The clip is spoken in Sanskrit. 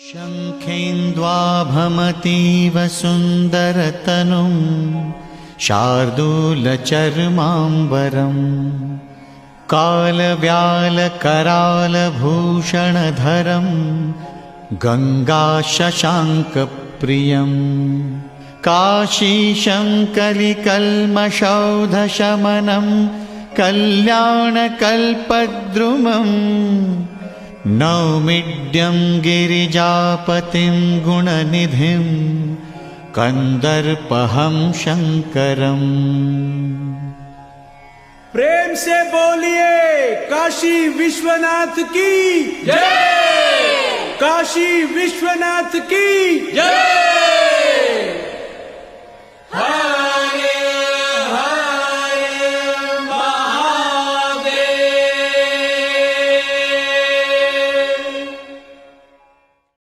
शङ्खेन्द्वाभमतीव सुन्दरतनुं शार्दूलचर्माम्बरम् कालव्यालकरालभूषणधरं गङ्गाशशाङ्कप्रियम् काशीशङ्कलिकल्मषौधशमनं कल्याणकल्पद्रुमम् नौमिड्यं गिरिजापतिं गुणनिधिं कंदर्पहं शंकरम्। प्रेम से बोलिए काशी विश्वनाथ की जय। काशी विश्वनाथ की जय।